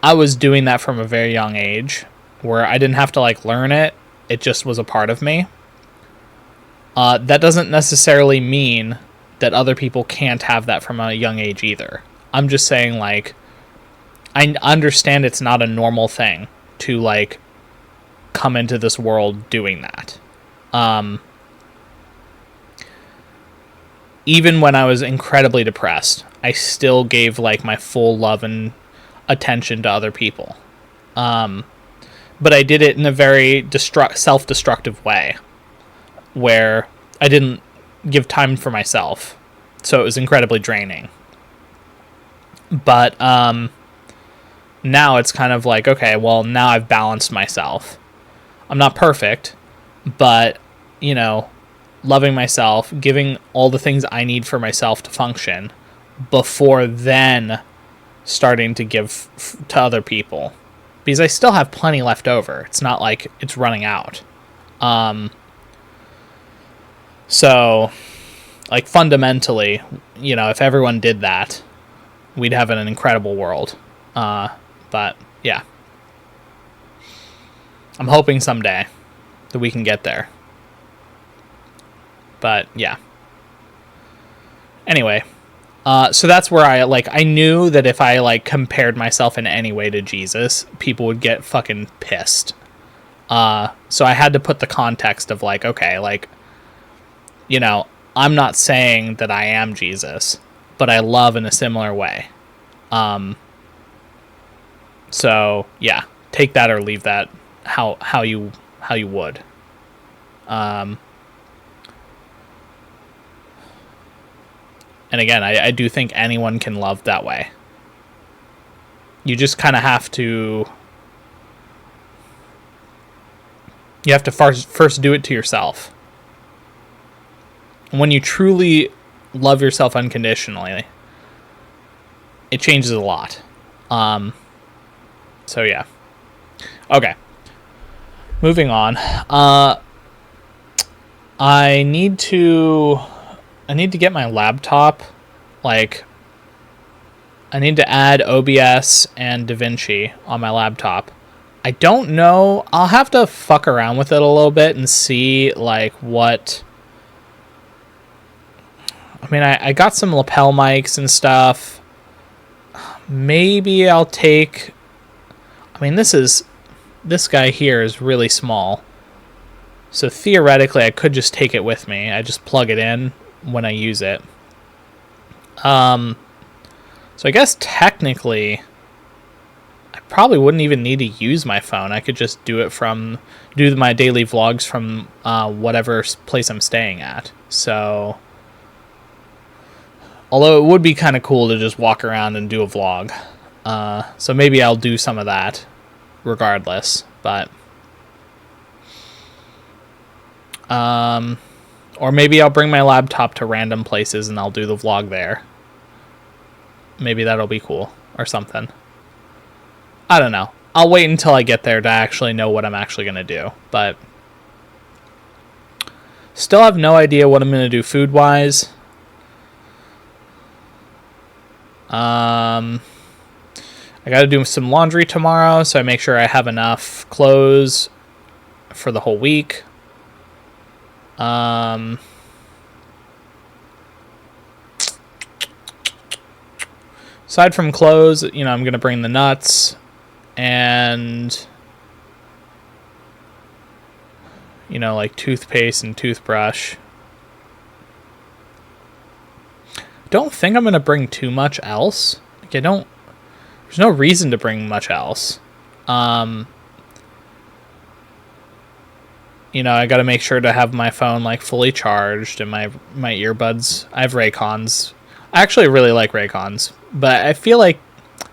I was doing that from a very young age, where I didn't have to, like, learn it. It just was a part of me. That doesn't necessarily mean that other people can't have that from a young age either. I'm just saying, like... I understand it's not a normal thing to, like, come into this world doing that. Even when I was incredibly depressed, I still gave, like, my full love and attention to other people. But I did it in a very self-destructive way, where I didn't give time for myself. So it was incredibly draining. But, now it's kind of like, okay, well, now I've balanced myself. I'm not perfect, but, you know, loving myself, giving all the things I need for myself to function, before then starting to give to other people. Because I still have plenty left over. It's not like it's running out. So, like, fundamentally, you know, if everyone did that, we'd have an incredible world. But, yeah. I'm hoping someday that we can get there. But, yeah. Anyway. So that's where I knew that if I, like, compared myself in any way to Jesus, people would get fucking pissed. So I had to put the context of, like, okay, like, you know, I'm not saying that I am Jesus, but I love in a similar way. So yeah, take that or leave that how you would. And again, I do think anyone can love that way. You just kind of have to... You have to first do it to yourself. When you truly love yourself unconditionally, it changes a lot. So yeah. Okay. Moving on. I need to get my laptop. Like, I need to add OBS and DaVinci on my laptop. I don't know. I'll have to fuck around with it a little bit and see, like, what... I mean, I got some lapel mics and stuff. Maybe I'll take... I mean, this guy here is really small. So theoretically, I could just take it with me. I just plug it in when I use it. So I guess technically, I probably wouldn't even need to use my phone. I could just do my daily vlogs from whatever place I'm staying at. So, although it would be kind of cool to just walk around and do a vlog. So maybe I'll do some of that regardless, but... or maybe I'll bring my laptop to random places and I'll do the vlog there. Maybe that'll be cool, or something. I don't know. I'll wait until I get there to actually know what I'm actually going to do, but... Still have no idea what I'm going to do food-wise. I got to do some laundry tomorrow, so I make sure I have enough clothes for the whole week. Aside from clothes, you know, I'm going to bring the nuts and, you know, like toothpaste and toothbrush. Don't think I'm going to bring too much else. Like, there's no reason to bring much else. You know, I got to make sure to have my phone, like, fully charged, and my earbuds. I have Raycons. I actually really like Raycons, but I feel like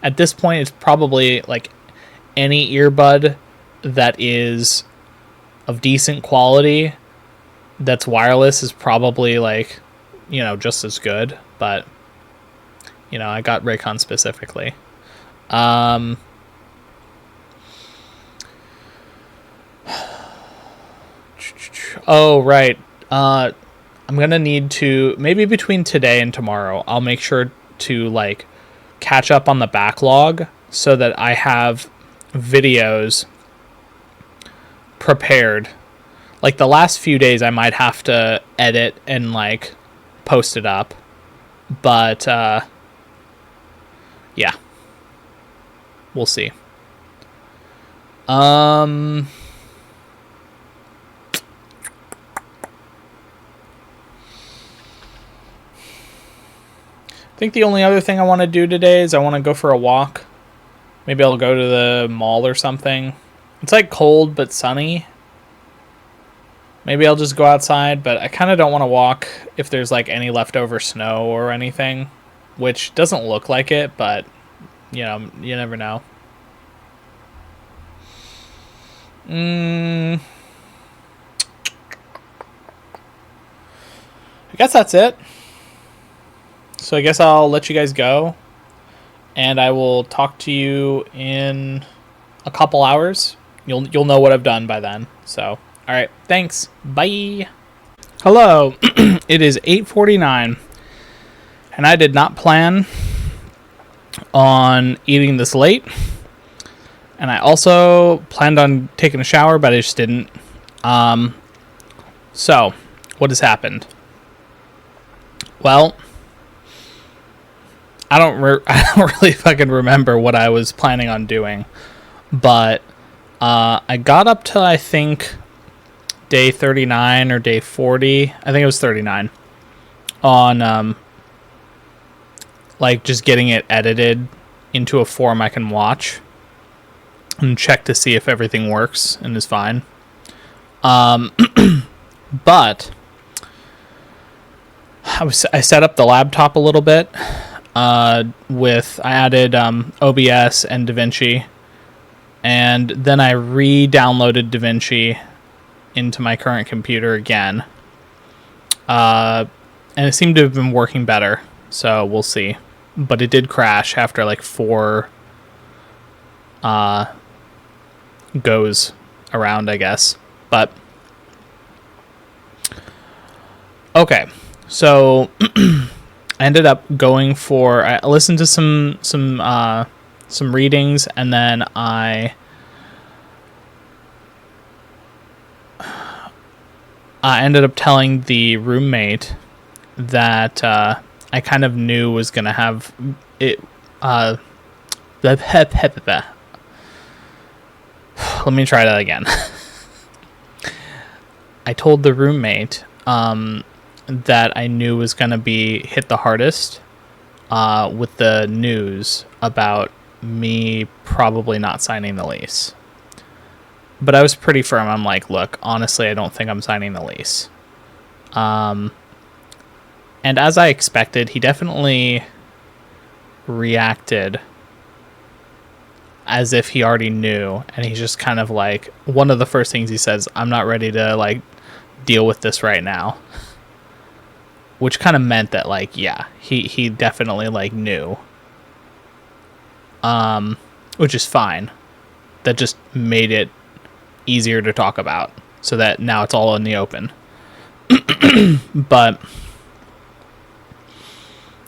at this point it's probably, like, any earbud that is of decent quality that's wireless is probably, like, you know, just as good, but I got Raycon specifically. Oh, right. I'm gonna need to, maybe between today and tomorrow, I'll make sure to like catch up on the backlog so that I have videos prepared. Like the last few days I might have to edit and like post it up. But yeah. We'll see. I think the only other thing I want to do today is I want to go for a walk. Maybe I'll go to the mall or something. It's like cold but sunny. Maybe I'll just go outside, but I kind of don't want to walk if there's like any leftover snow or anything, which doesn't look like it, but you never know. I guess that's it. So I guess I'll let you guys go, and I will talk to you in a couple hours. You'll know what I've done by then. So, all right, thanks. Bye. Hello. It is 8:49, and I did not plan on eating this late. And I also planned on taking a shower, but I just didn't. So, what has happened? Well, I don't really fucking remember what I was planning on doing, but I got up to, I think, day 39 or day 40. I think it was 39 on like just getting it edited into a form I can watch and check to see if everything works and is fine. But I set up the laptop a little bit. I added OBS and DaVinci, and then I re-downloaded DaVinci into my current computer again. And it seemed to have been working better, so we'll see. But it did crash after like 4 goes around, I guess. But okay, so I ended up going for, I listened to some readings, and then I ended up telling the roommate that I kind of knew was gonna have it. Let me try that again. I told the roommate that I knew was going to be hit the hardest with the news about me probably not signing the lease. But I was pretty firm. I'm like, look, honestly, I don't think I'm signing the lease. And as I expected, he definitely reacted as if he already knew, and he's just kind of like, one of the first things he says, I'm not ready to like deal with this right now, which kind of meant that like, yeah, he definitely like knew, which is fine. That just made it easier to talk about, so that now it's all in the open. But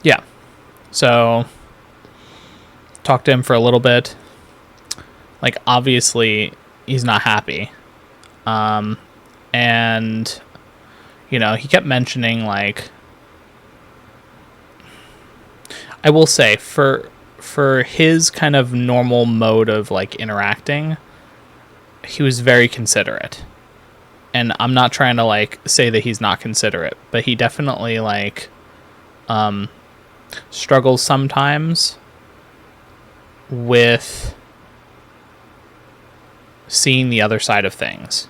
yeah, so talked to him for a little bit. Like, obviously, he's not happy. And, he kept mentioning, like, I will say, for his kind of normal mode of, like, interacting, he was very considerate. And I'm not trying to, like, say that he's not considerate, but he definitely, like, struggles sometimes with seeing the other side of things.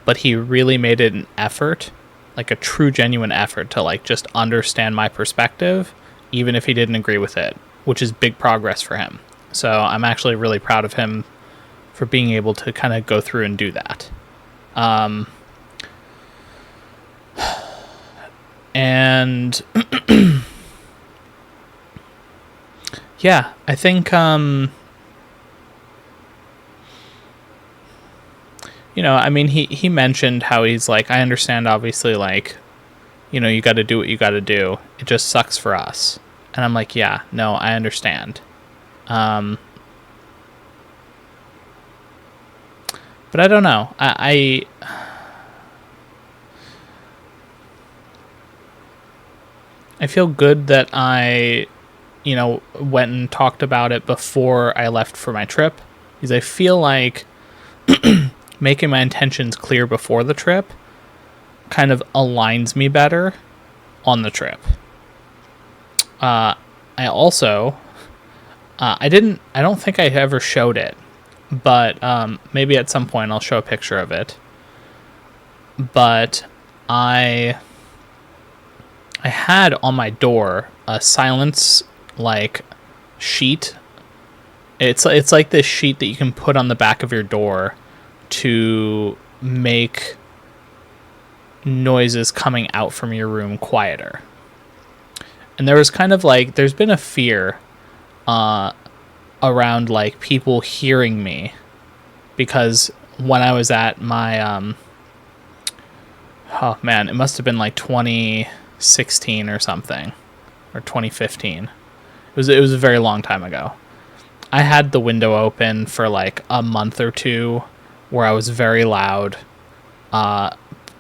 But he really made it an effort, like a true genuine effort, to like just understand my perspective, even if he didn't agree with it, which is big progress for him. So I'm actually really proud of him for being able to kind of go through and do that. And Yeah, I think I mean, he mentioned how he's like, I understand, obviously, like, you got to do what you got to do. It just sucks for us. And I'm like, yeah, no, I understand. But I don't know. I feel good that I, went and talked about it before I left for my trip, because I feel like making my intentions clear before the trip kind of aligns me better on the trip. I also, I don't think I ever showed it, but maybe at some point I'll show a picture of it. But I had on my door a silence like sheet. It's like this sheet that you can put on the back of your door to make noises coming out from your room quieter. And there was kind of like, there's been a fear around like people hearing me, because when I was at my oh man, it must have been like 2016 or something, or 2015. It was a very long time ago. I had the window open for like a month or two where I was very loud,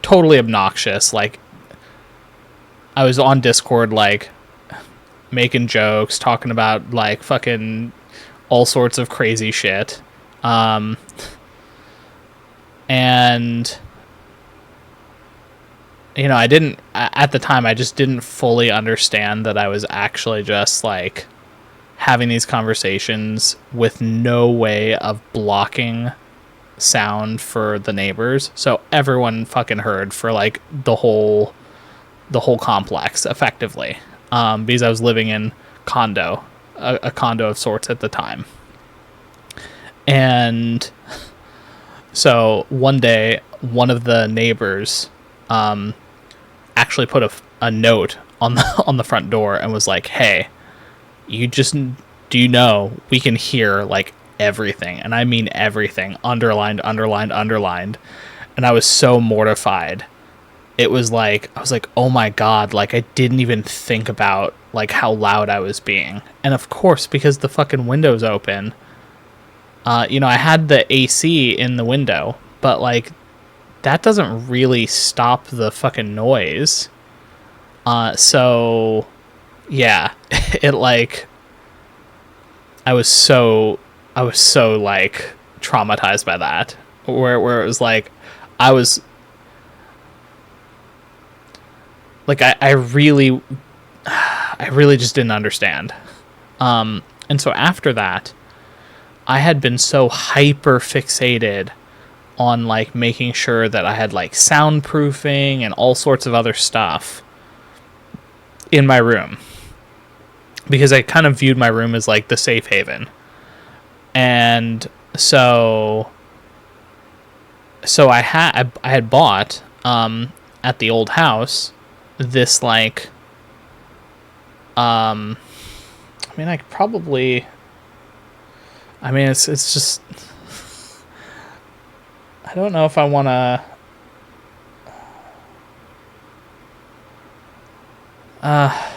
totally obnoxious. Like, I was on Discord, like, making jokes, talking about like fucking all sorts of crazy shit. And I didn't, at the time, I just didn't fully understand that I was actually just like having these conversations with no way of blocking sound for the neighbors, so everyone fucking heard for like the whole complex effectively, because I was living in a condo of sorts at the time. And so one day, one of the neighbors actually put a note on the front door and was like, hey, we can hear like everything, and I mean everything, underlined. And I was so mortified. It was like, I was like, oh my god, like I didn't even think about like how loud I was being. And of course, because the fucking window's open, I had the AC in the window, but like that doesn't really stop the fucking noise. So yeah, it like, I was so like traumatized by that, where it was like, I was like, I really just didn't understand. And so after that, I had been so hyper fixated on like making sure that I had like soundproofing and all sorts of other stuff in my room, because I kind of viewed my room as like the safe haven. And so I had bought at the old house this like I mean, I could probably, I mean, it's just, I don't know if I want to I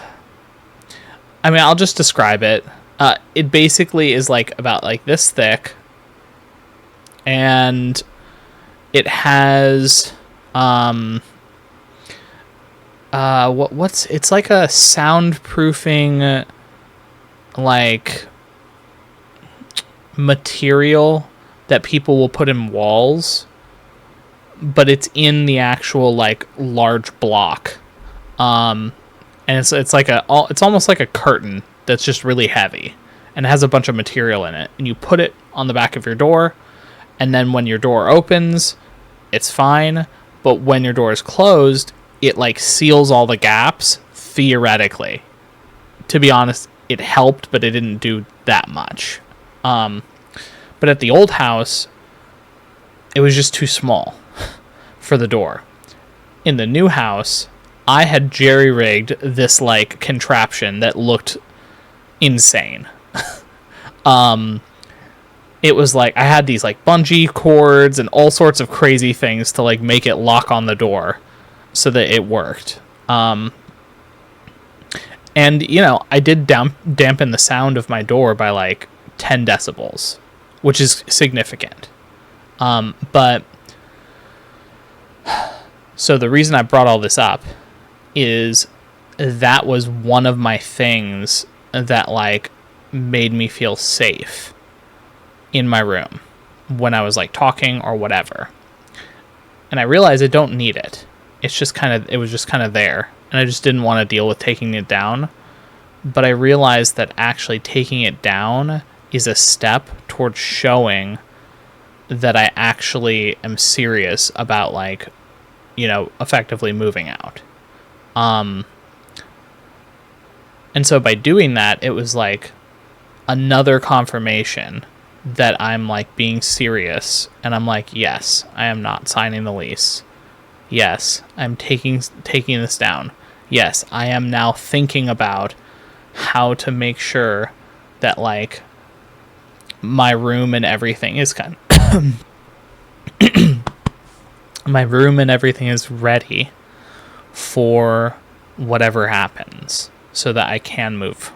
mean, I'll just describe it. It basically is like about like this thick, and it has it's like a soundproofing like material that people will put in walls, but it's in the actual like large block. And it's like it's almost like a curtain that's just really heavy, and it has a bunch of material in it, and you put it on the back of your door, and then when your door opens, it's fine, but when your door is closed, it like seals all the gaps, theoretically. To be honest, it helped, but it didn't do that much. But at the old house, it was just too small for the door. In the new house, I had jerry-rigged this like contraption that looked insane. It was like I had these like bungee cords and all sorts of crazy things to like make it lock on the door so that it worked. And I did dampen the sound of my door by like 10 decibels, which is significant. But so the reason I brought all this up is that was one of my things that like made me feel safe in my room when I was like talking or whatever. And I realized I don't need it. It was just kind of there. And I just didn't want to deal with taking it down. But I realized that actually taking it down is a step towards showing that I actually am serious about like, effectively moving out. And so by doing that, it was like another confirmation that I'm like being serious, and I'm like, yes, I am not signing the lease. Yes, I'm taking this down. Yes, I am now thinking about how to make sure that like my room and everything is my room and everything is ready for whatever happens, so that I can move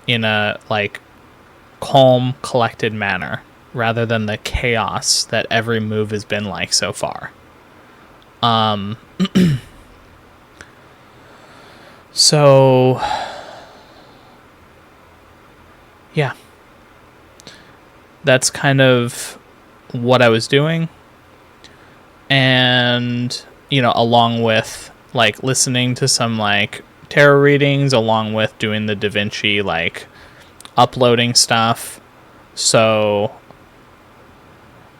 in a like calm, collected manner rather than the chaos that every move has been like so far. So yeah, that's kind of what I was doing. And along with like listening to some like tarot readings, along with doing the Da Vinci like uploading stuff. So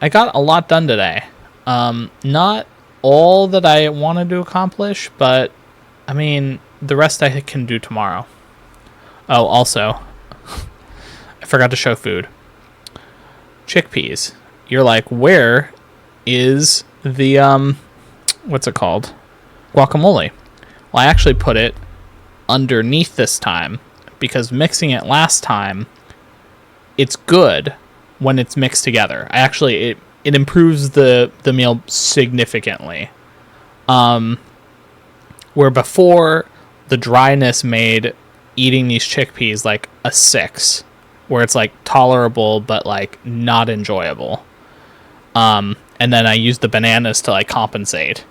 I got a lot done today. Not all that I wanted to accomplish, but I mean, the rest I can do tomorrow. Oh, also, I forgot to show food. Chickpeas. You're like, where is the, what's it called? Guacamole. Well, I actually put it underneath this time, because mixing it last time, it's good when it's mixed together. It improves the meal significantly. Where before, the dryness made eating these chickpeas like a 6, where it's like tolerable but like not enjoyable. And then I used the bananas to like compensate.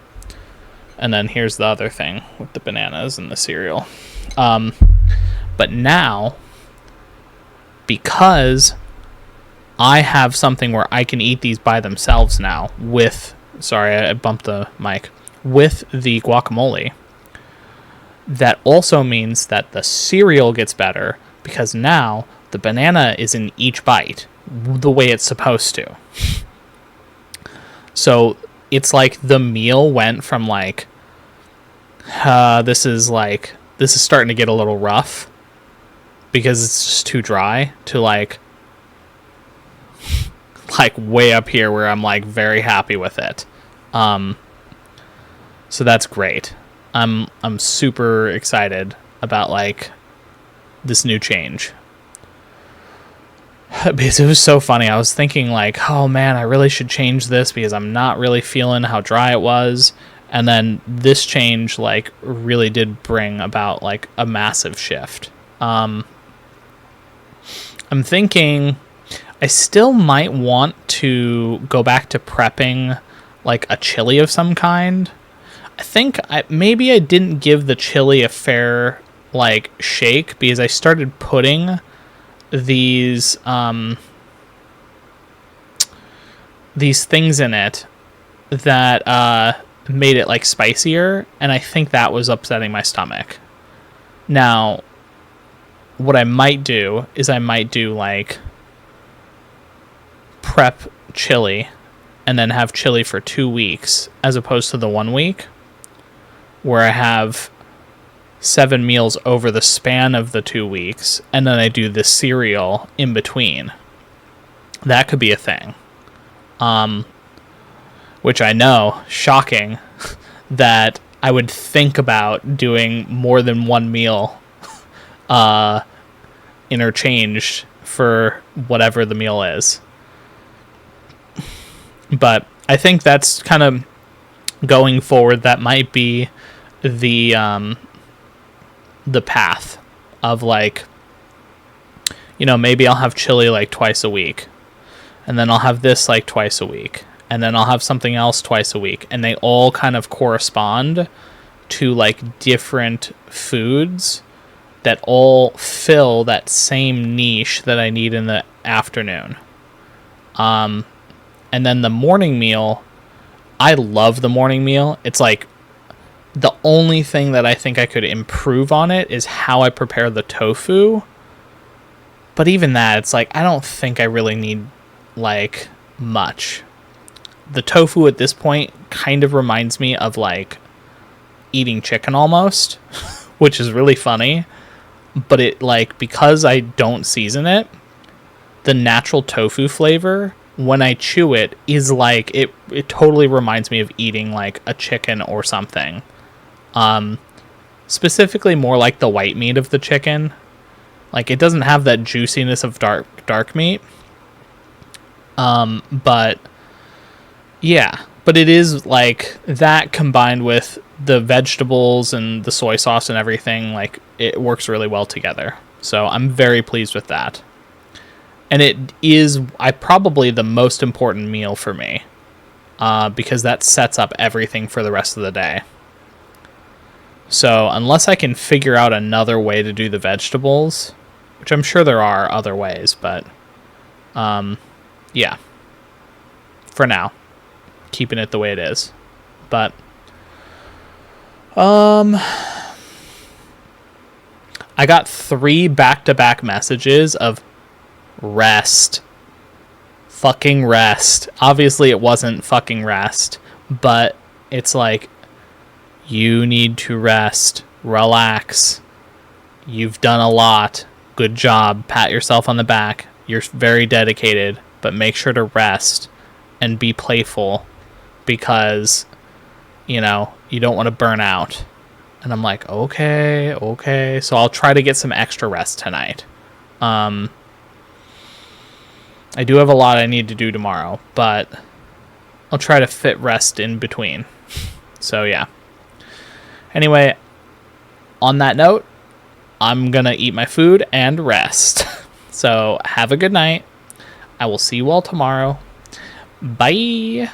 And then here's the other thing with the bananas and the cereal. But now, because I have something where I can eat these by themselves now with, sorry, I bumped the mic, with the guacamole, that also means that the cereal gets better, because now the banana is in each bite the way it's supposed to. So it's like the meal went from like, this is starting to get a little rough because it's just too dry, to like way up here where I'm like very happy with it. So that's great. I'm super excited about like this new change. Because it was so funny. I was thinking like, oh man, I really should change this because I'm not really feeling how dry it was. And then this change like really did bring about like a massive shift. I'm thinking I still might want to go back to prepping like a chili of some kind. I think maybe I didn't give the chili a fair like shake, because I started putting these things in it that made it like spicier, and I think that was upsetting my stomach. Now, what I might do is I might do like prep chili and then have chili for 2 weeks, as opposed to the 1 week where I have 7 meals over the span of the 2 weeks, and then I do the cereal in between. That could be a thing. Which I know, shocking, that I would think about doing more than one meal interchanged for whatever the meal is. But I think that's kind of going forward. That might be the path of like, you know, maybe I'll have chili like twice a week, and then I'll have this like twice a week, and then I'll have something else twice a week, and they all kind of correspond to like different foods that all fill that same niche that I need in the afternoon. And then the morning meal, I love the morning meal. It's like the only thing that I think I could improve on it is how I prepare the tofu. But even that, it's like, I don't think I really need like much. The tofu at this point kind of reminds me of like eating chicken almost, which is really funny. But it like, because I don't season it, the natural tofu flavor when I chew it is like, it totally reminds me of eating like a chicken or something. Specifically more like the white meat of the chicken. Like, it doesn't have that juiciness of dark meat. But yeah, but it is like that combined with the vegetables and the soy sauce and everything, like it works really well together. So I'm very pleased with that. And it is probably the most important meal for me, because that sets up everything for the rest of the day. So unless I can figure out another way to do the vegetables, which I'm sure there are other ways, but yeah, for now, keeping it the way it is. But I got 3 back-to-back messages of rest. Fucking rest. Obviously it wasn't fucking rest, but it's like, you need to rest. Relax. You've done a lot. Good job. Pat yourself on the back. You're very dedicated, but make sure to rest and be playful, because, you know, you don't want to burn out. And I'm like, okay. So I'll try to get some extra rest tonight. I do have a lot I need to do tomorrow, but I'll try to fit rest in between. So yeah. Anyway, on that note, I'm gonna eat my food and rest. So have a good night. I will see you all tomorrow. Bye.